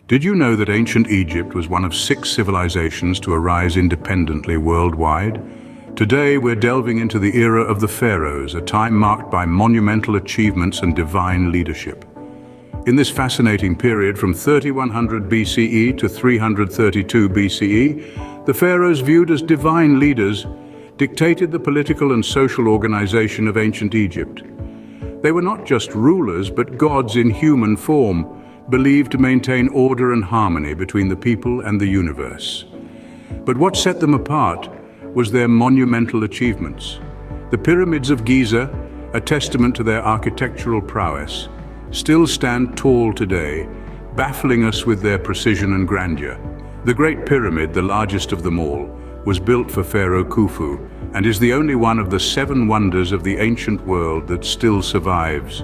Did you know that ancient Egypt was one of 6 civilizations to arise independently worldwide? Today we're delving into the era of the pharaohs, a time marked by monumental achievements and divine leadership. In this fascinating period from 3100 BCE to 332 BCE, the pharaohs, viewed as divine leaders, dictated the political and social organization of ancient Egypt. They were not just rulers, but gods in human form, believed to maintain order and harmony between the people and the universe. But what set them apart was their monumental achievements. The pyramids of Giza, a testament to their architectural prowess, still stand tall today, baffling us with their precision and grandeur. The Great Pyramid, the largest of them all, was built for Pharaoh Khufu and is the only one of the 7 wonders of the ancient world that still survives.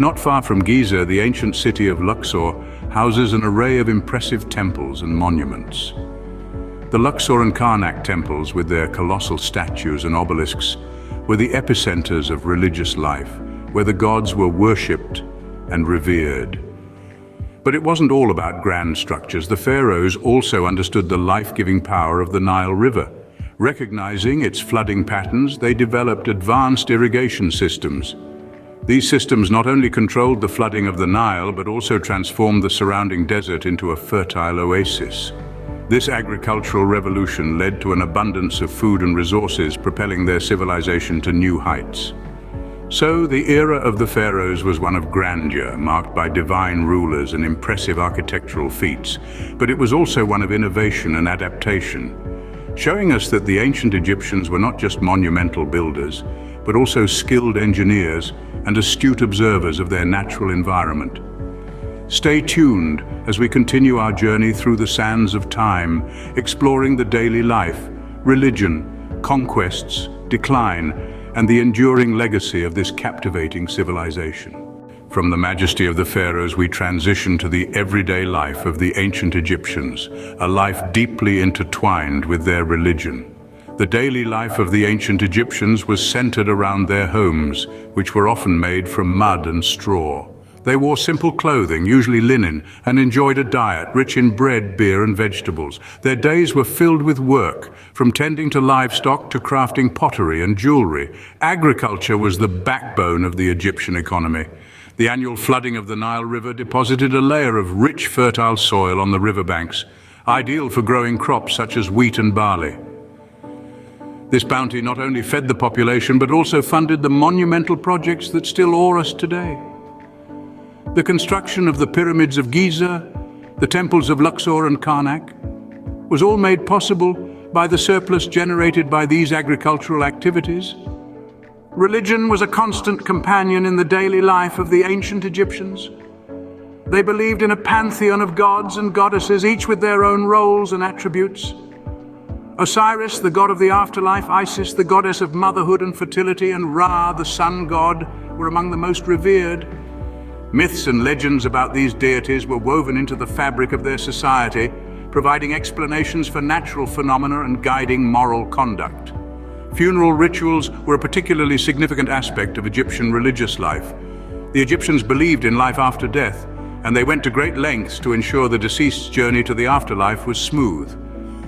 Not far from Giza, the ancient city of Luxor houses an array of impressive temples and monuments. The Luxor and Karnak temples, with their colossal statues and obelisks, were the epicenters of religious life, where the gods were worshipped and revered. But it wasn't all about grand structures. The pharaohs also understood the life-giving power of the Nile River. Recognizing its flooding patterns, they developed advanced irrigation systems. These systems not only controlled the flooding of the Nile, but also transformed the surrounding desert into a fertile oasis. This agricultural revolution led to an abundance of food and resources, propelling their civilization to new heights. So, the era of the pharaohs was one of grandeur, marked by divine rulers and impressive architectural feats, but it was also one of innovation and adaptation, showing us that the ancient Egyptians were not just monumental builders, but also skilled engineers and astute observers of their natural environment. Stay tuned as we continue our journey through the sands of time, exploring the daily life, religion, conquests, decline, and the enduring legacy of this captivating civilization. From the majesty of the pharaohs, we transition to the everyday life of the ancient Egyptians, a life deeply intertwined with their religion. The daily life of the ancient Egyptians was centered around their homes, which were often made from mud and straw. They wore simple clothing, usually linen, and enjoyed a diet rich in bread, beer, and vegetables. Their days were filled with work, from tending to livestock to crafting pottery and jewelry. Agriculture was the backbone of the Egyptian economy. The annual flooding of the Nile River deposited a layer of rich, fertile soil on the riverbanks, ideal for growing crops such as wheat and barley. This bounty not only fed the population, but also funded the monumental projects that still awe us today. The construction of the pyramids of Giza, the temples of Luxor and Karnak, was all made possible by the surplus generated by these agricultural activities. Religion was a constant companion in the daily life of the ancient Egyptians. They believed in a pantheon of gods and goddesses, each with their own roles and attributes. Osiris, the god of the afterlife, Isis, the goddess of motherhood and fertility, and Ra, the sun god, were among the most revered. Myths and legends about these deities were woven into the fabric of their society, providing explanations for natural phenomena and guiding moral conduct. Funeral rituals were a particularly significant aspect of Egyptian religious life. The Egyptians believed in life after death, and they went to great lengths to ensure the deceased's journey to the afterlife was smooth.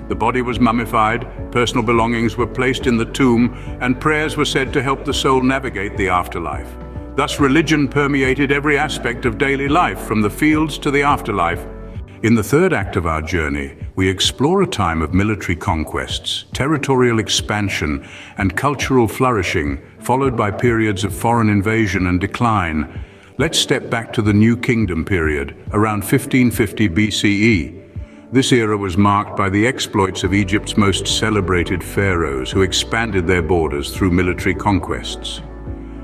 The body was mummified, personal belongings were placed in the tomb, and prayers were said to help the soul navigate the afterlife. Thus, religion permeated every aspect of daily life, from the fields to the afterlife. In the third act of our journey, we explore a time of military conquests, territorial expansion, and cultural flourishing, followed by periods of foreign invasion and decline. Let's step back to the New Kingdom period, around 1550 BCE. This era was marked by the exploits of Egypt's most celebrated pharaohs, who expanded their borders through military conquests.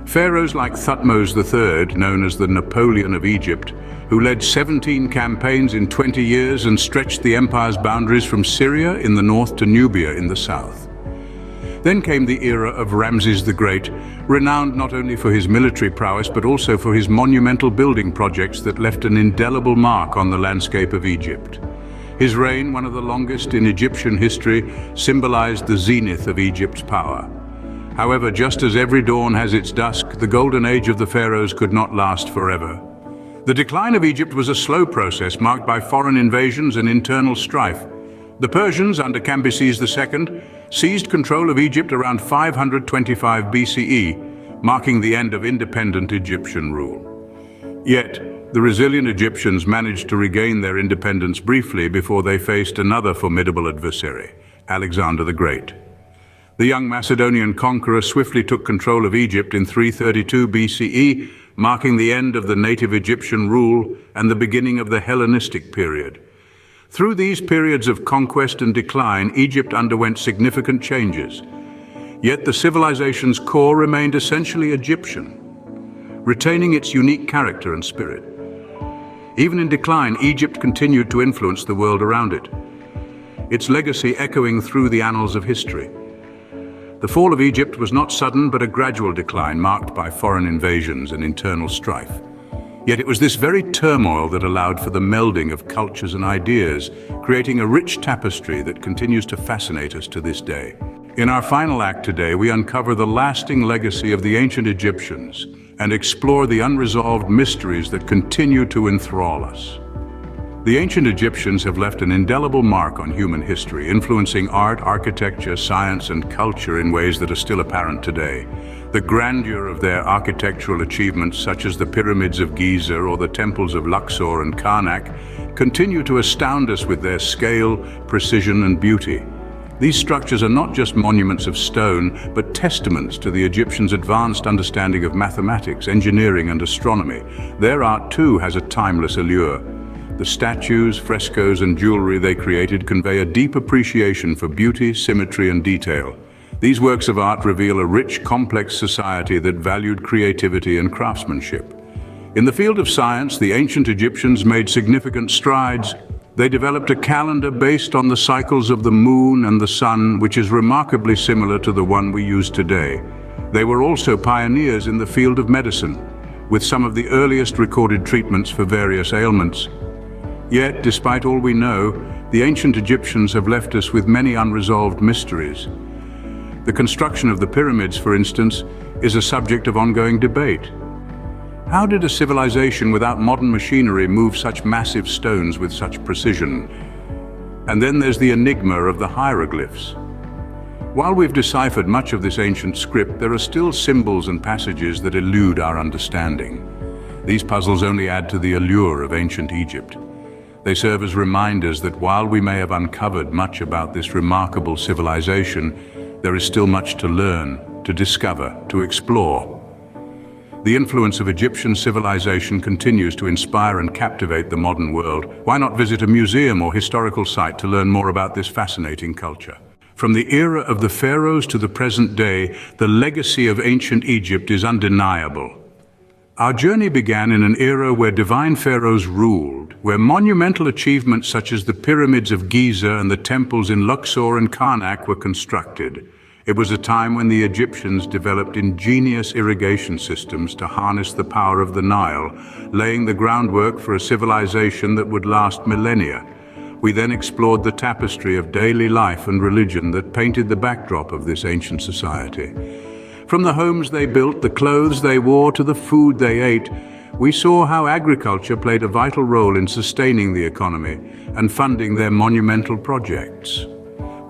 Pharaohs like Thutmose III, known as the Napoleon of Egypt, who led 17 campaigns in 20 years and stretched the empire's boundaries from Syria in the north to Nubia in the south. Then came the era of Ramses the Great, renowned not only for his military prowess but also for his monumental building projects that left an indelible mark on the landscape of Egypt. His reign, one of the longest in Egyptian history, symbolized the zenith of Egypt's power. However, just as every dawn has its dusk, the golden age of the pharaohs could not last forever. The decline of Egypt was a slow process marked by foreign invasions and internal strife. The Persians, under Cambyses II, seized control of Egypt around 525 BCE, marking the end of independent Egyptian rule. Yet, the resilient Egyptians managed to regain their independence briefly before they faced another formidable adversary, Alexander the Great. The young Macedonian conqueror swiftly took control of Egypt in 332 BCE, marking the end of the native Egyptian rule and the beginning of the Hellenistic period. Through these periods of conquest and decline, Egypt underwent significant changes. Yet the civilization's core remained essentially Egyptian, retaining its unique character and spirit. Even in decline, Egypt continued to influence the world around it, its legacy echoing through the annals of history. The fall of Egypt was not sudden but a gradual decline marked by foreign invasions and internal strife. Yet it was this very turmoil that allowed for the melding of cultures and ideas, creating a rich tapestry that continues to fascinate us to this day. In our final act today, we uncover the lasting legacy of the ancient Egyptians and explore the unresolved mysteries that continue to enthrall us. The ancient Egyptians have left an indelible mark on human history, influencing art, architecture, science, and culture in ways that are still apparent today. The grandeur of their architectural achievements, such as the pyramids of Giza or the temples of Luxor and Karnak, continue to astound us with their scale, precision, and beauty. These structures are not just monuments of stone, but testaments to the Egyptians' advanced understanding of mathematics, engineering, and astronomy. Their art, too, has a timeless allure. The statues, frescoes, and jewelry they created convey a deep appreciation for beauty, symmetry, and detail. These works of art reveal a rich, complex society that valued creativity and craftsmanship. In the field of science, the ancient Egyptians made significant strides. They developed a calendar based on the cycles of the moon and the sun, which is remarkably similar to the one we use today. They were also pioneers in the field of medicine, with some of the earliest recorded treatments for various ailments. Yet, despite all we know, the ancient Egyptians have left us with many unresolved mysteries. The construction of the pyramids, for instance, is a subject of ongoing debate. How did a civilization without modern machinery move such massive stones with such precision? And then there's the enigma of the hieroglyphs. While we've deciphered much of this ancient script, there are still symbols and passages that elude our understanding. These puzzles only add to the allure of ancient Egypt. They serve as reminders that while we may have uncovered much about this remarkable civilization, there is still much to learn, to discover, to explore. The influence of Egyptian civilization continues to inspire and captivate the modern world. Why not visit a museum or historical site to learn more about this fascinating culture? From the era of the pharaohs to the present day, the legacy of ancient Egypt is undeniable. Our journey began in an era where divine pharaohs ruled, where monumental achievements such as the pyramids of Giza and the temples in Luxor and Karnak were constructed. It was a time when the Egyptians developed ingenious irrigation systems to harness the power of the Nile, laying the groundwork for a civilization that would last millennia. We then explored the tapestry of daily life and religion that painted the backdrop of this ancient society. From the homes they built, the clothes they wore, to the food they ate, we saw how agriculture played a vital role in sustaining the economy and funding their monumental projects.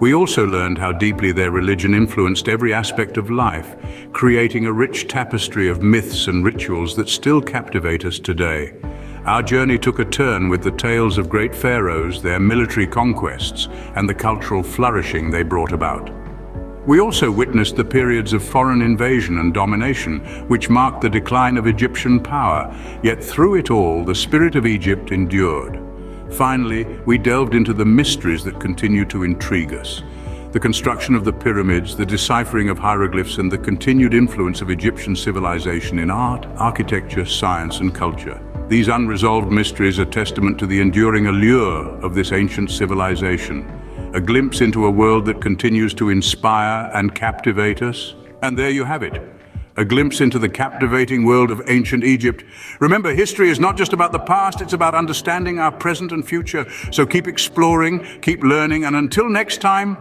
We also learned how deeply their religion influenced every aspect of life, creating a rich tapestry of myths and rituals that still captivate us today. Our journey took a turn with the tales of great pharaohs, their military conquests, and the cultural flourishing they brought about. We also witnessed the periods of foreign invasion and domination, which marked the decline of Egyptian power, yet through it all, the spirit of Egypt endured. Finally, we delved into the mysteries that continue to intrigue us. The construction of the pyramids, the deciphering of hieroglyphs, and the continued influence of Egyptian civilization in art, architecture, science, and culture. These unresolved mysteries are testament to the enduring allure of this ancient civilization. A glimpse into a world that continues to inspire and captivate us. And there you have it, a glimpse into the captivating world of ancient Egypt. Remember, history is not just about the past, it's about understanding our present and future. So keep exploring, keep learning, and until next time,